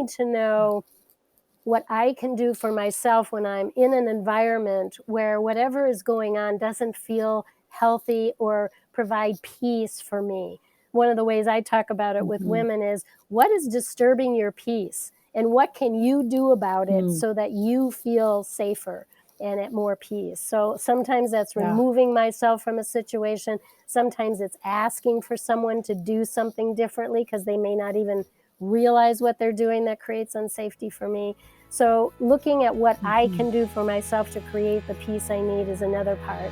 need to know what I can do for myself when I'm in an environment where whatever is going on doesn't feel healthy or provide peace for me. One of the ways I talk about it with women is, what is disturbing your peace? And what can you do about it so that you feel safer and at more peace? So sometimes that's removing myself from a situation. Sometimes it's asking for someone to do something differently because they may not even realize what they're doing that creates unsafety for me. So looking at what I can do for myself to create the peace I need is another part.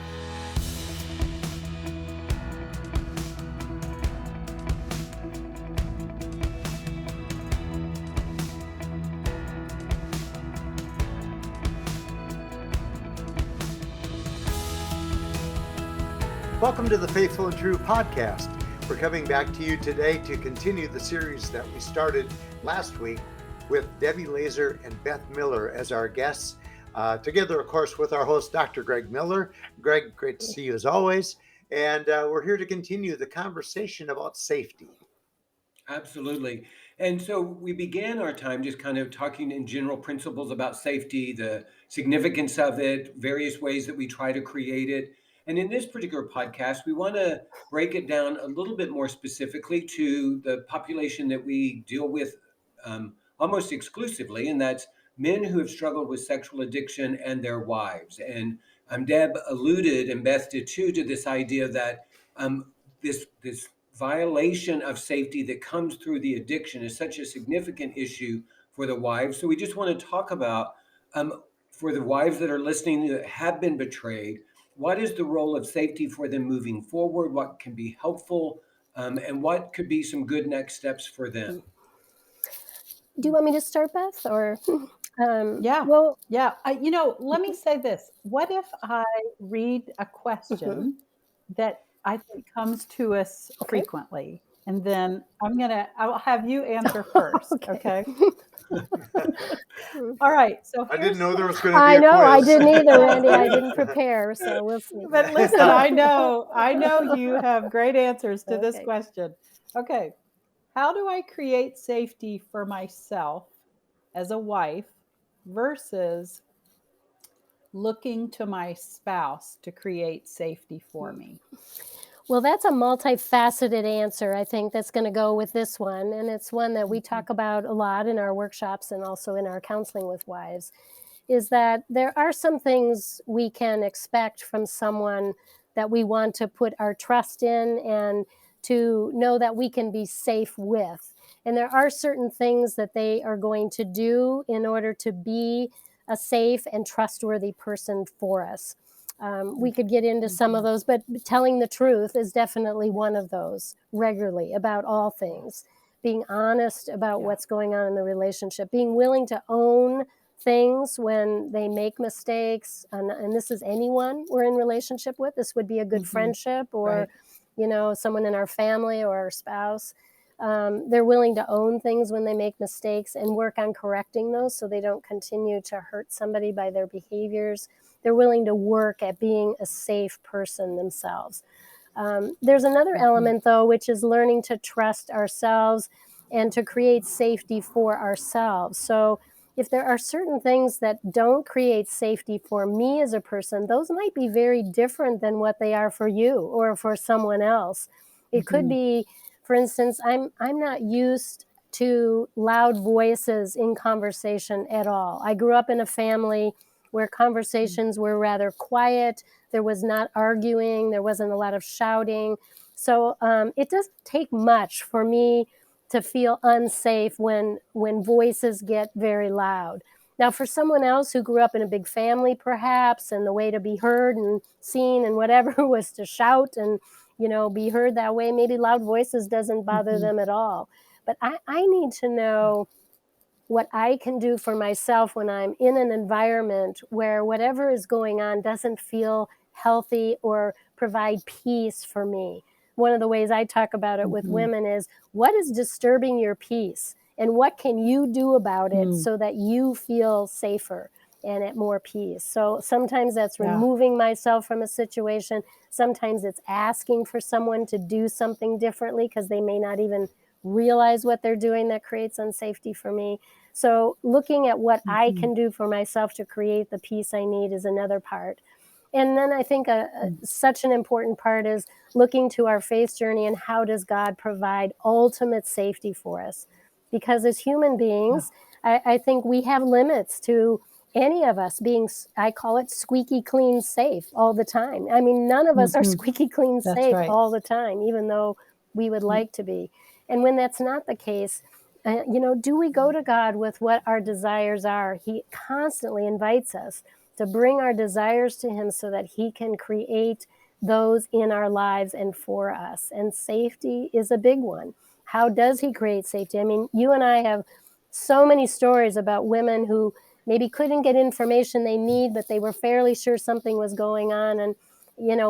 Welcome to the Faithful and True podcast. We're coming back to you today to continue the series that we started last week with Debbie Laaser and Beth Miller as our guests, together, of course, with our host, Dr. Greg Miller. Greg, great to see you as always. And we're here to continue the conversation about safety. Absolutely. And so we began our time just kind of talking in general principles about safety, the significance of it, various ways that we try to create it. And in this particular podcast, we want to break it down a little bit more specifically to the population that we deal with almost exclusively, and that's men who have struggled with sexual addiction and their wives. And Deb alluded, and Beth did too, to this idea that this violation of safety that comes through the addiction is such a significant issue for the wives. So we just want to talk about, for the wives that are listening that have been betrayed, what is the role of safety for them moving forward? What can be helpful? And what could be some good next steps for them? Do you want me to start, Beth? Or let me say this. What if I read a question that I think comes to us frequently, and then I'll have you answer first. Okay. All right. So I didn't know there was going to be I a know, quiz. I didn't either, Randy. I didn't prepare, so we'll see. But listen, I know you have great answers to this question. Okay. How do I create safety for myself as a wife versus looking to my spouse to create safety for me? Well, that's a multifaceted answer, I think, that's going to go with this one. And it's one that we talk about a lot in our workshops and also in our counseling with wives, is that there are some things we can expect from someone that we want to put our trust in and to know that we can be safe with. And there are certain things that they are going to do in order to be a safe and trustworthy person for us. We could get into some of those, but telling the truth is definitely one of those regularly about all things. Being honest about what's going on in the relationship, being willing to own things when they make mistakes. And this is anyone we're in relationship with. This would be a good friendship or, someone in our family or our spouse. They're willing to own things when they make mistakes and work on correcting those so they don't continue to hurt somebody by their behaviors. They're willing to work at being a safe person themselves. There's another element, though, which is learning to trust ourselves and to create safety for ourselves. So if there are certain things that don't create safety for me as a person, those might be very different than what they are for you or for someone else. It could be, for instance, I'm not used to loud voices in conversation at all. I grew up in a family where conversations were rather quiet. There was not arguing. There wasn't a lot of shouting. So it doesn't take much for me to feel unsafe when voices get very loud. Now, for someone else who grew up in a big family, perhaps, and the way to be heard and seen and whatever was to shout and, be heard that way, maybe loud voices doesn't bother them at all. But I need to know what I can do for myself when I'm in an environment where whatever is going on doesn't feel healthy or provide peace for me. One of the ways I talk about it with women is, what is disturbing your peace? And what can you do about it so that you feel safer and at more peace? So sometimes that's removing myself from a situation. Sometimes it's asking for someone to do something differently because they may not even realize what they're doing that creates unsafety for me. So looking at what I can do for myself to create the peace I need is another part. And then I think such an important part is looking to our faith journey and how does God provide ultimate safety for us? Because as human beings, I think we have limits to any of us being, I call it squeaky clean safe all the time. I mean, none of us are squeaky clean That's safe right. all the time, even though we would like to be. And when that's not the case, do we go to God with what our desires are? He constantly invites us to bring our desires to him so that he can create those in our lives and for us. And safety is a big one. How does he create safety? I mean, you and I have so many stories about women who maybe couldn't get information they need, but they were fairly sure something was going on. And,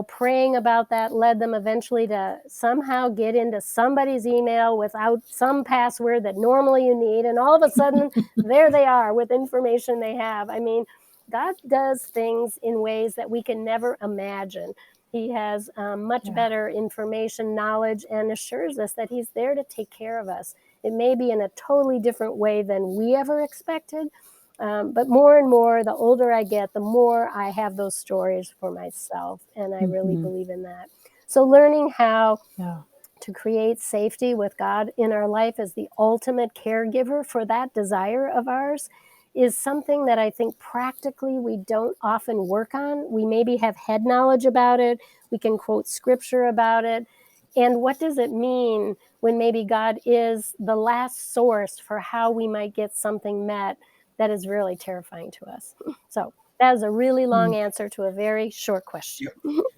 praying about that led them eventually to somehow get into somebody's email without some password that normally you need. And all of a sudden, there they are with information they have. I mean, God does things in ways that we can never imagine. He has much better information, knowledge, and assures us that he's there to take care of us. It may be in a totally different way than we ever expected, but more and more, the older I get, the more I have those stories for myself, and I really believe in that. So learning how to create safety with God in our life as the ultimate caregiver for that desire of ours is something that I think practically we don't often work on. We maybe have head knowledge about it. We can quote scripture about it. And what does it mean when maybe God is the last source for how we might get something met that is really terrifying to us? So that is a really long answer to a very short question.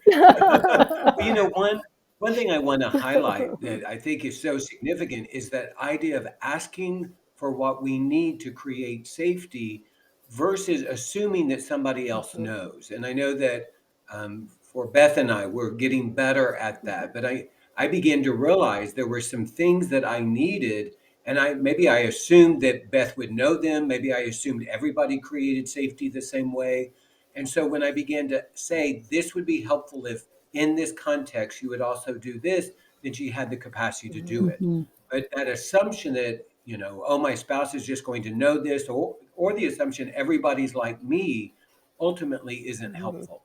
Well, one thing I want to highlight that I think is so significant is that idea of asking for what we need to create safety versus assuming that somebody else knows. And I know that for Beth and I, we're getting better at that. But I began to realize there were some things that I needed, and maybe I assumed that Beth would know them. Maybe I assumed everybody created safety the same way. And so when I began to say this would be helpful if in this context you would also do this, then she had the capacity to do it. But that assumption that, oh, my spouse is just going to know this, or the assumption everybody's like me, ultimately isn't helpful.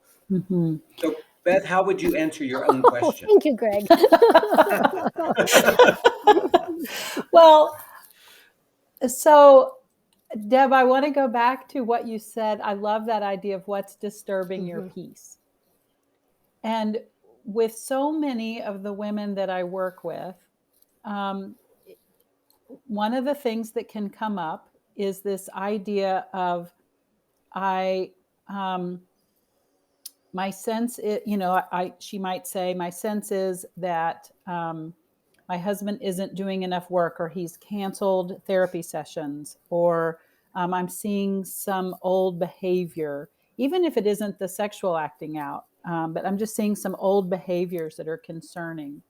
So Beth, how would you answer your own question? Thank you, Greg. Well, so Deb, I want to go back to what you said. I love that idea of what's disturbing your peace. And with so many of the women that I work with, one of the things that can come up is this idea of my sense, she might say, my sense is that my husband isn't doing enough work, or he's canceled therapy sessions, or I'm seeing some old behavior, even if it isn't the sexual acting out, but I'm just seeing some old behaviors that are concerning.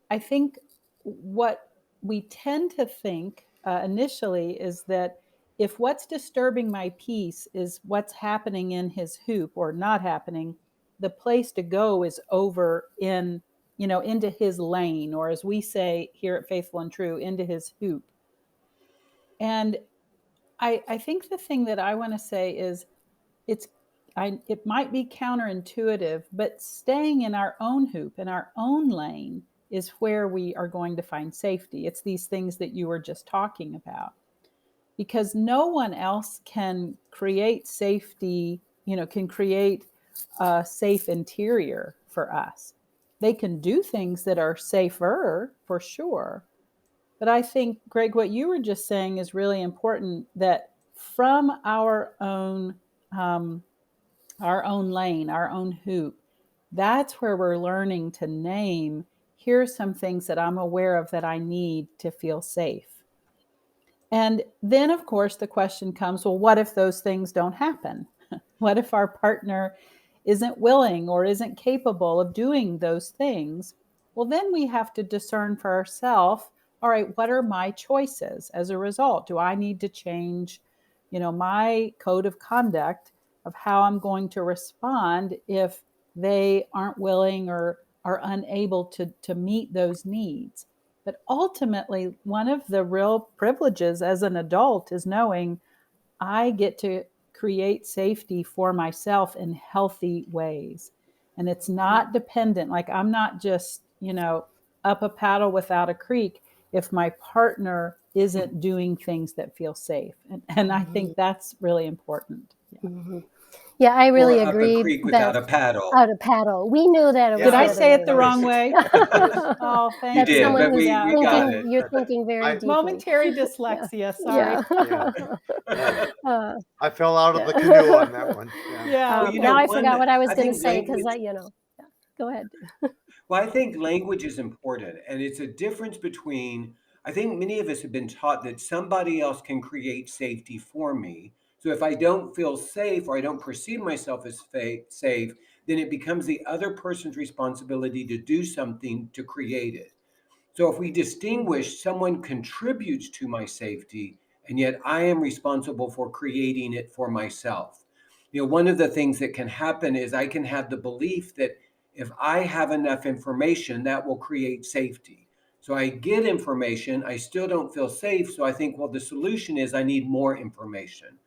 I think what we tend to think initially is that if what's disturbing my peace is what's happening in his hoop or not happening, the place to go is over into his lane, or as we say here at Faithful and True, into his hoop. And I think the thing that I want to say is it might be counterintuitive, but staying in our own hoop, in our own lane, is where we are going to find safety. It's these things that you were just talking about, because no one else can create safety, can create a safe interior for us. They can do things that are safer for sure. But I think, Greg, what you were just saying is really important, that from our own lane, our own hoop, that's where we're learning to name, here's some things that I'm aware of that I need to feel safe. And then, of course, the question comes, well, what if those things don't happen? What if our partner isn't willing or isn't capable of doing those things? Well, then we have to discern for ourselves, all right, what are my choices as a result? Do I need to change, my code of conduct of how I'm going to respond if they aren't willing or are unable to meet those needs? But ultimately, one of the real privileges as an adult is knowing I get to create safety for myself in healthy ways. And it's not dependent, like I'm not just, up a paddle without a creek if my partner isn't doing things that feel safe. And I think that's really important. Yeah. Mm-hmm. Yeah, I really Or up a agree, creek Beth. without a paddle. Out of paddle. We knew that it was Did I the say other it the way wrong around. way? Oh, You thank That's did, someone but who's we got thinking, it. you're thinking very deeply. Momentary dyslexia, sorry. Yeah. I fell out of the Yeah. canoe on that one. Yeah. Yeah. Well, Now I forgot what I was I going to think say because language, go ahead. well, I think language is important, and it's a difference between, I think many of us have been taught that somebody else can create safety for me. So if I don't feel safe or I don't perceive myself as safe, then it becomes the other person's responsibility to do something to create it. So if we distinguish, someone contributes to my safety, and yet I am responsible for creating it for myself. One of the things that can happen is I can have the belief that if I have enough information, that will create safety. So I get information, I still don't feel safe. So I think, well, the solution is I need more information.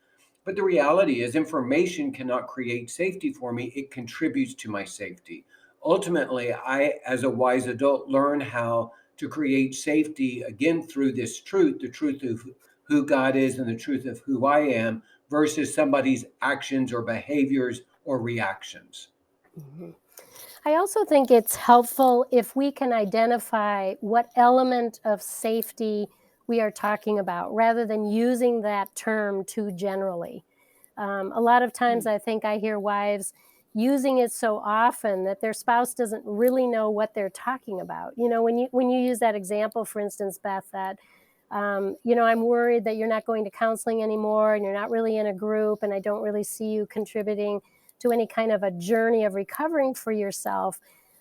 But the reality is, information cannot create safety for me. It contributes to my safety. Ultimately, I, as a wise adult, learn how to create safety again through this truth, the truth of who God is and the truth of who I am, versus somebody's actions or behaviors or reactions. Mhm. I also think it's helpful if we can identify what element of safety we are talking about rather than using that term too generally. A lot of times I think I hear wives using it so often that their spouse doesn't really know what they're talking about. When you use that example, for instance, Beth, that I'm worried that you're not going to counseling anymore and you're not really in a group and I don't really see you contributing to any kind of a journey of recovering for yourself.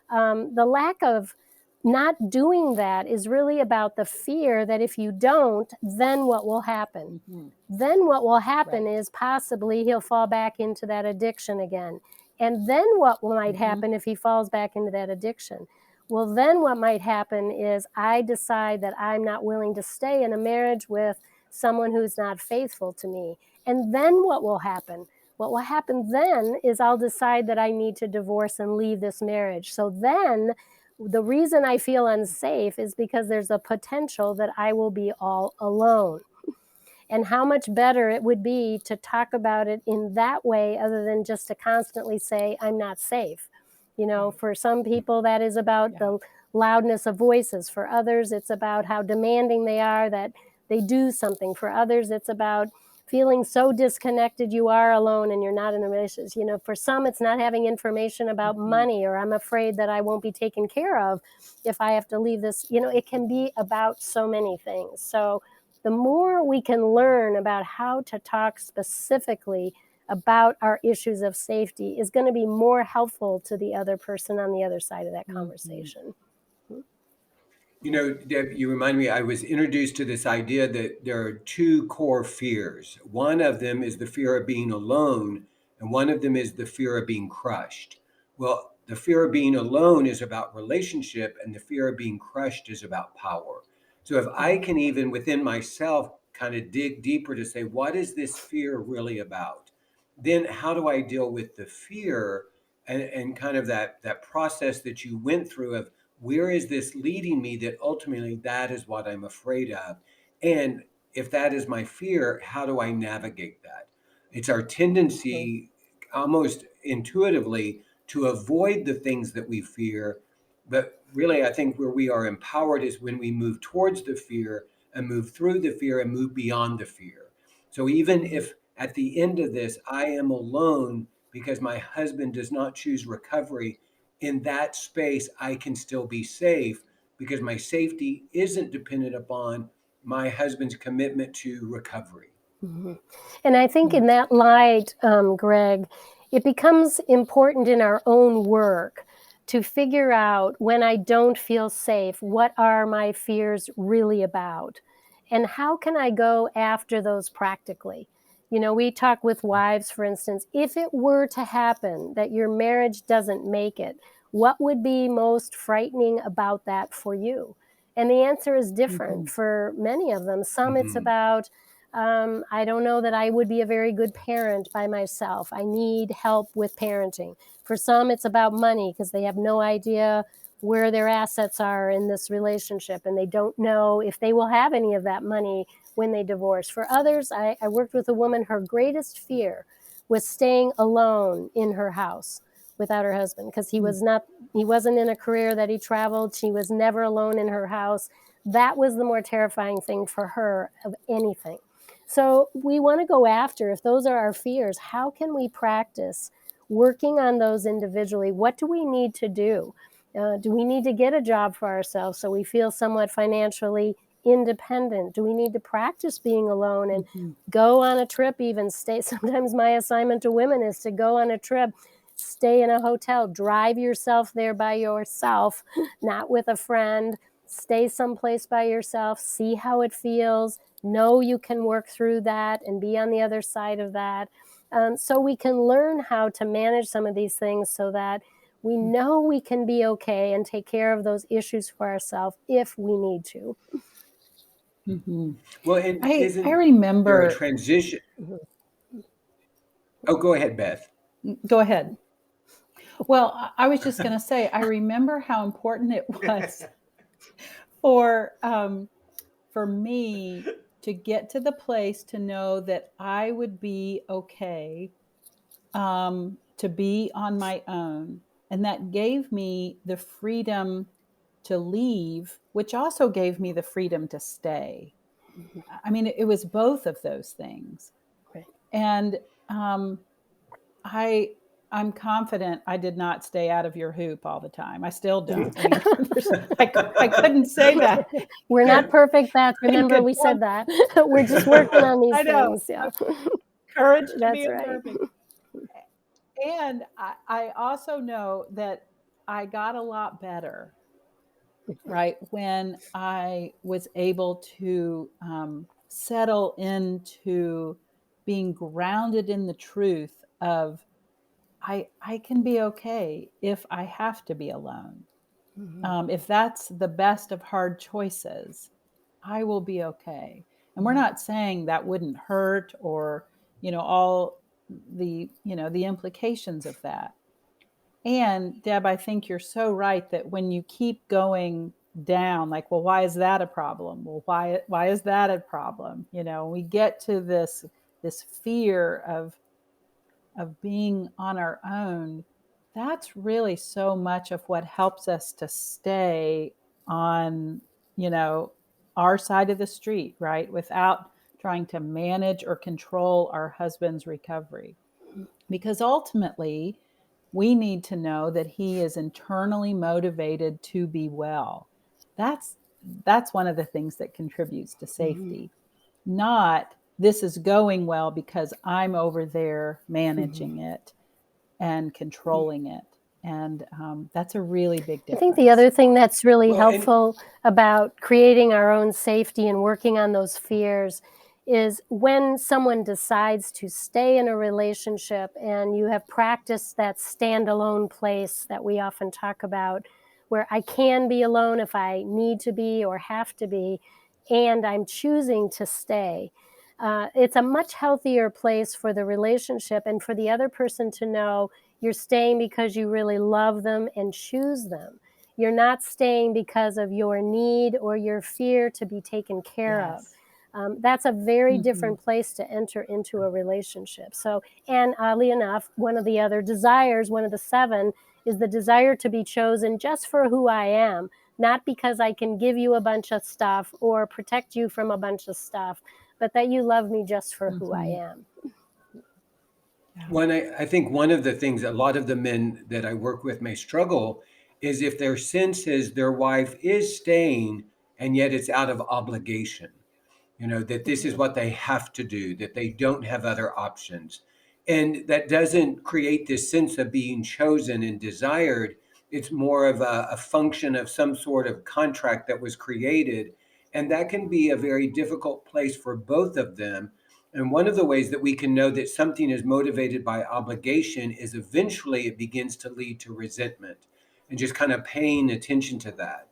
The lack of not doing that is really about the fear that if you don't, then what will happen? Then what will happen is possibly he'll fall back into that addiction again. And then what might happen if he falls back into that addiction? Well, then what might happen is I decide that I'm not willing to stay in a marriage with someone who's not faithful to me. And then what will happen? What will happen then is I'll decide that I need to divorce and leave this marriage. So then the reason I feel unsafe is because there's a potential that I will be all alone. And how much better it would be to talk about it in that way other than just to constantly say, I'm not safe. For some people, that is about the loudness of voices. For others, it's about how demanding they are that they do something. For others, it's about feeling so disconnected you are alone and you're not in a relationship. For some, it's not having information about money, or I'm afraid that I won't be taken care of if I have to leave this. It can be about so many things. So the more we can learn about how to talk specifically about our issues of safety is going to be more helpful to the other person on the other side of that conversation. Deb, you remind me, I was introduced to this idea that there are two core fears. One of them is the fear of being alone, and one of them is the fear of being crushed. Well, the fear of being alone is about relationship, and the fear of being crushed is about power. So if I can even within myself kind of dig deeper to say, what is this fear really about? Then how do I deal with the fear and kind of that process that you went through of where is this leading me, that ultimately that is what I'm afraid of? And if that is my fear, how do I navigate that? It's our tendency almost intuitively to avoid the things that we fear. But really, I think where we are empowered is when we move towards the fear and move through the fear and move beyond the fear. So even if at the end of this, I am alone because my husband does not choose recovery, in that space, I can still be safe because my safety isn't dependent upon my husband's commitment to recovery. And I think in that light, Greg, it becomes important in our own work to figure out when I don't feel safe, what are my fears really about? And how can I go after those practically? We talk with wives, for instance, if it were to happen that your marriage doesn't make it, what would be most frightening about that for you? And the answer is different for many of them. Some it's about, I don't know that I would be a very good parent by myself. I need help with parenting. For some, it's about money because they have no idea where their assets are in this relationship and they don't know if they will have any of that money when they divorce. For others, I worked with a woman, her greatest fear was staying alone in her house without her husband because he wasn't in a career that he traveled. She was never alone in her house. That was the more terrifying thing for her of anything. So we want to go after, if those are our fears, how can we practice working on those individually? What do we need to do? Do we need to get a job for ourselves so we feel somewhat financially independent? Do we need to practice being alone and go on a trip, even stay? Sometimes my assignment to women is to go on a trip, stay in a hotel, drive yourself there by yourself, not with a friend, stay someplace by yourself, see how it feels, know you can work through that and be on the other side of that. So we can learn how to manage some of these things so that we know we can be okay and take care of those issues for ourselves if we need to. Well, and I isn't there a remember. transition? Oh, go ahead, Beth. Go ahead. Well, I was just going to say, I remember how important it was for me to get to the place to know that I would be okay, to be on my own. And that gave me the freedom to leave, which also gave me the freedom to stay. I mean, it was both of those things. Right. And I'm confident I did not stay out of your hoop all the time. I still don't. I mean, I couldn't say that. We're not perfect, Beth. Remember, we said that. We're just working on these things. Yeah. Courage to That's be right. imperfect. And I also know that I got a lot better, right, when I was able to settle into being grounded in the truth of I can be okay if I have to be alone. If that's the best of hard choices, I will be okay. And we're not saying that wouldn't hurt or, all the implications of that. And Deb, I think you're so right that when you keep going down, like, well, why is that a problem? Well, why is that a problem? We get to this fear of being on our own. That's really so much of what helps us to stay on, our side of the street, right? Without trying to manage or control our husband's recovery. Because ultimately, we need to know that he is internally motivated to be well. That's one of the things that contributes to safety. Not this is going well because I'm over there managing it and controlling it. And that's a really big difference. I think the other thing that's really helpful about creating our own safety and working on those fears is when someone decides to stay in a relationship and you have practiced that standalone place that we often talk about, where I can be alone if I need to be or have to be, and I'm choosing to stay. It's a much healthier place for the relationship and for the other person to know you're staying because you really love them and choose them. You're not staying because of your need or your fear to be taken care of. That's a very different place to enter into a relationship. So, and oddly enough, one of the other desires, one of the 7, is the desire to be chosen just for who I am, not because I can give you a bunch of stuff or protect you from a bunch of stuff, but that you love me just for who I am. Well, I think one of the things a lot of the men that I work with may struggle is if their sense is their wife is staying and yet it's out of obligation, that this is what they have to do, that they don't have other options. And that doesn't create this sense of being chosen and desired. It's more of a function of some sort of contract that was created. And that can be a very difficult place for both of them. And one of the ways that we can know that something is motivated by obligation is eventually it begins to lead to resentment and just kind of paying attention to that.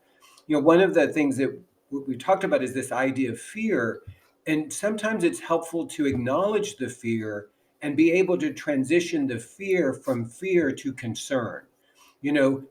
one of the things that we talked about is this idea of fear. And sometimes it's helpful to acknowledge the fear and be able to transition the fear from fear to concern.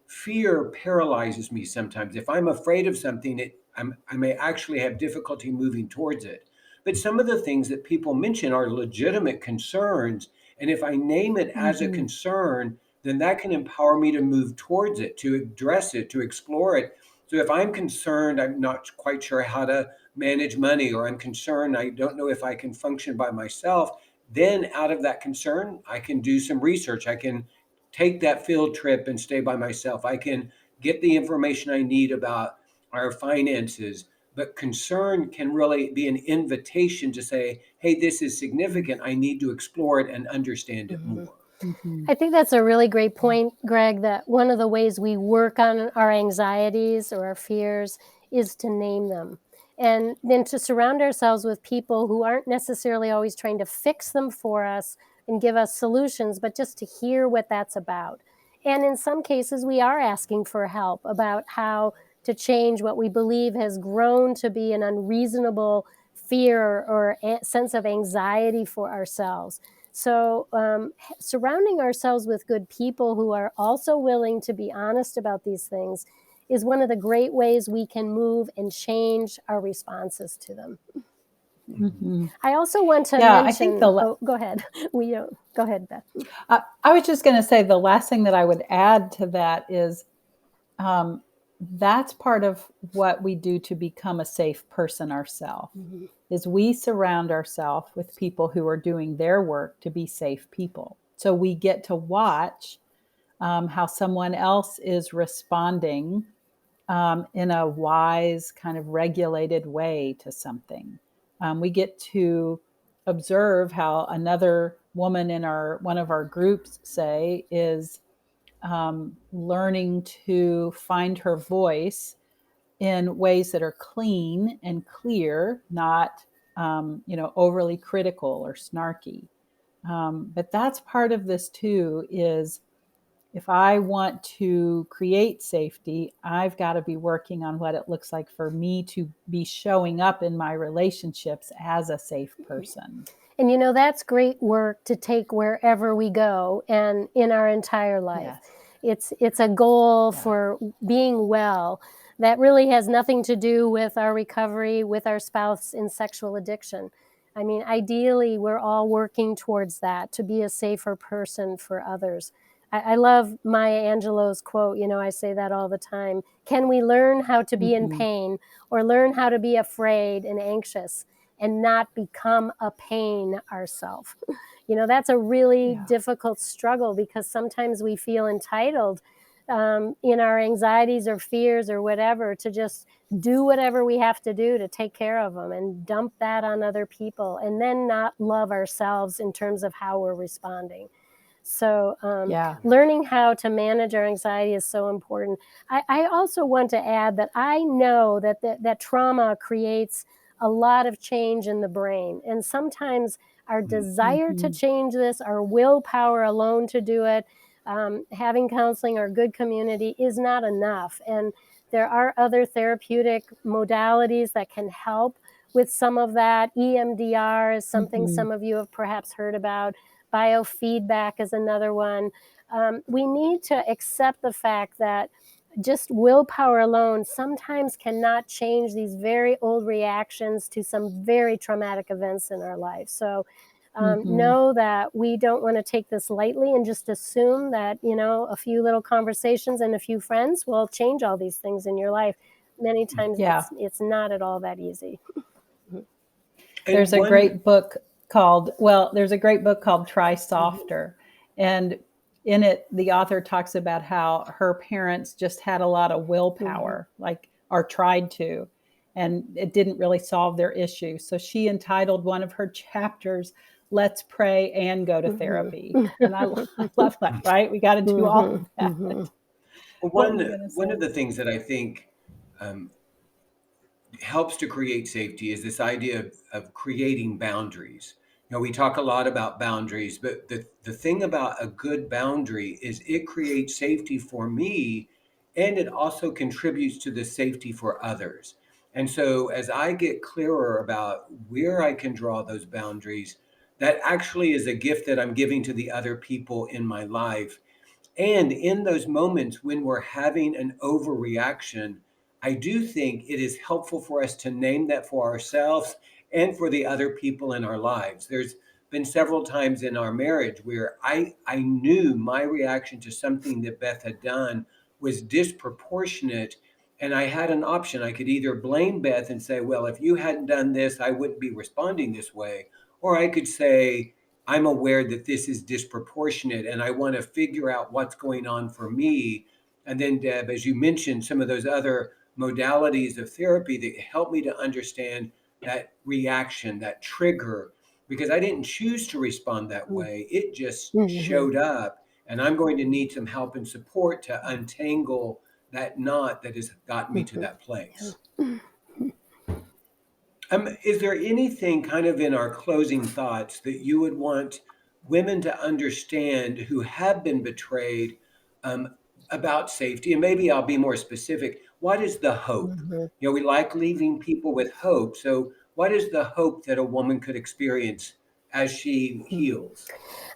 Fear paralyzes me sometimes. If I'm afraid of something, I may actually have difficulty moving towards it. But some of the things that people mention are legitimate concerns. And if I name it as a concern, then that can empower me to move towards it, to address it, to explore it. So if I'm concerned, I'm not quite sure how to manage money, or I'm concerned, I don't know if I can function by myself, then out of that concern, I can do some research. I can take that field trip and stay by myself. I can get the information I need about our finances. But concern can really be an invitation to say, hey, this is significant. I need to explore it and understand it more. I think that's a really great point, Greg, that one of the ways we work on our anxieties or our fears is to name them. And then to surround ourselves with people who aren't necessarily always trying to fix them for us and give us solutions, but just to hear what that's about. And in some cases, we are asking for help about how to change what we believe has grown to be an unreasonable fear or sense of anxiety for ourselves. So surrounding ourselves with good people who are also willing to be honest about these things is one of the great ways we can move and change our responses to them. I also want to mention. I think go ahead. Go ahead, Beth. I was just going to say the last thing that I would add to that is that's part of what we do to become a safe person ourselves. Is we surround ourselves with people who are doing their work to be safe people. So we get to watch how someone else is responding in a wise, kind of regulated way to something. We get to observe how another woman in one of our groups, say, is learning to find her voice in ways that are clean and clear, not overly critical or snarky. But that's part of this too, is if I want to create safety, I've got to be working on what it looks like for me to be showing up in my relationships as a safe person. And that's great work to take wherever we go and in our entire life. Yes. It's a goal for being well that really has nothing to do with our recovery with our spouse in sexual addiction. I mean, ideally, we're all working towards that, to be a safer person for others. I love Maya Angelou's quote, I say that all the time. Can we learn how to be in pain or learn how to be afraid and anxious and not become a pain ourselves? That's a really difficult struggle, because sometimes we feel entitled in our anxieties or fears or whatever to just do whatever we have to do to take care of them and dump that on other people and then not love ourselves in terms of how we're responding. So learning how to manage our anxiety is so important. I also want to add that I know that trauma creates a lot of change in the brain. And sometimes our desire to change this, our willpower alone to do it, having counseling or good community is not enough. And there are other therapeutic modalities that can help with some of that. EMDR is something some of you have perhaps heard about. Biofeedback is another one. We need to accept the fact that just willpower alone sometimes cannot change these very old reactions to some very traumatic events in our life. So know that we don't want to take this lightly and just assume that, a few little conversations and a few friends will change all these things in your life. Many times it's not at all that easy. There's a great book called Try Softer. And in it, the author talks about how her parents just had a lot of willpower, or tried to, and it didn't really solve their issue. So she entitled one of her chapters, Let's Pray and Go to Therapy. And I love that, right? We got to do all of that. One of the things that I think helps to create safety is this idea of creating boundaries. We talk a lot about boundaries, but the thing about a good boundary is it creates safety for me and it also contributes to the safety for others. And so as I get clearer about where I can draw those boundaries, that actually is a gift that I'm giving to the other people in my life. And in those moments when we're having an overreaction, I do think it is helpful for us to name that for ourselves and for the other people in our lives. There's been several times in our marriage where I knew my reaction to something that Beth had done was disproportionate. And I had an option. I could either blame Beth and say, well, if you hadn't done this, I wouldn't be responding this way. Or I could say, I'm aware that this is disproportionate and I want to figure out what's going on for me. And then, Deb, as you mentioned, some of those other modalities of therapy that help me to understand that reaction, that trigger, because I didn't choose to respond that way. It just Mhm. showed up. And I'm going to need some help and support to untangle that knot that has gotten me to that place. Is there anything kind of in our closing thoughts that you would want women to understand who have been betrayed um, about safety? And maybe I'll be more specific. What is the hope? Mhm. You know, we like leaving people with hope. So, what is the hope that a woman could experience as she heals?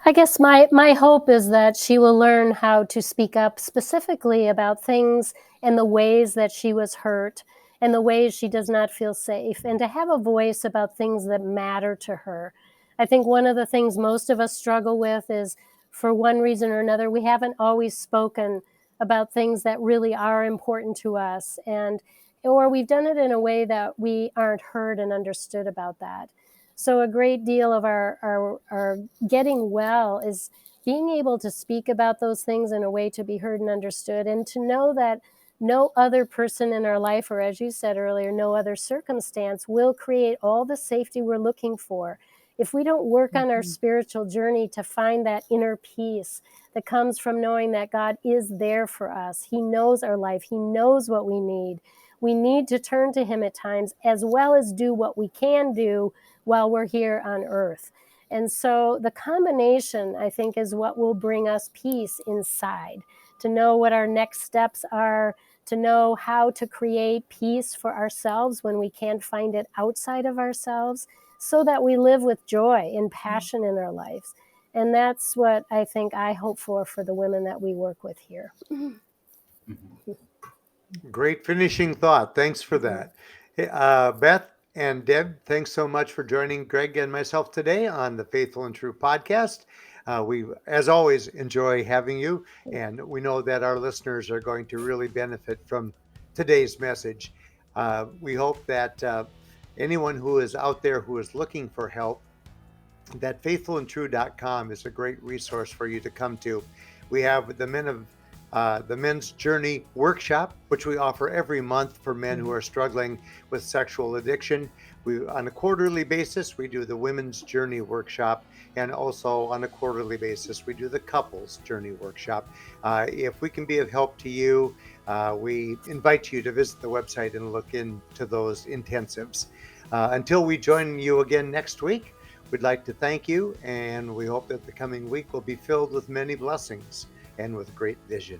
I guess my hope is that she will learn how to speak up specifically about things and the ways that she was hurt and the ways she does not feel safe, and to have a voice about things that matter to her. I think one of the things most of us struggle with is, for one reason or another, we haven't always spoken about things that really are important to us, and or we've done it in a way that we aren't heard and understood about that. So a great deal of our getting well is being able to speak about those things in a way to be heard and understood, and to know that no other person in our life, or as you said earlier, no other circumstance will create all the safety we're looking for. If we don't work on our Mhm. spiritual journey to find that inner peace that comes from knowing that God is there for us, He knows our life, He knows what we need. We need to turn to Him at times, as well as do what we can do while we're here on earth. And so the combination, I think, is what will bring us peace inside, to know what our next steps are, to know how to create peace for ourselves when we can't find it outside of ourselves, so that we live with joy and passion in our lives. And that's what I think I hope for the women that we work with here. Mhm. Great finishing thought. Thanks for that. Hey, Beth and Deb, thanks so much for joining Greg and myself today on the Faithful and True podcast. We, as always, enjoy having you, and we know that our listeners are going to really benefit from today's message. We hope that anyone who is out there who is looking for help, that faithfulandtrue.com is a great resource for you to come to. We have the Men's Journey Workshop, which we offer every month for men who are struggling with sexual addiction. On a quarterly basis, we do the Women's Journey Workshop, and also on a quarterly basis, we do the Couples Journey Workshop. If we can be of help to you, we invite you to visit the website and look into those intensives. Until we join you again next week, we'd like to thank you, and we hope that the coming week will be filled with many blessings and with great vision.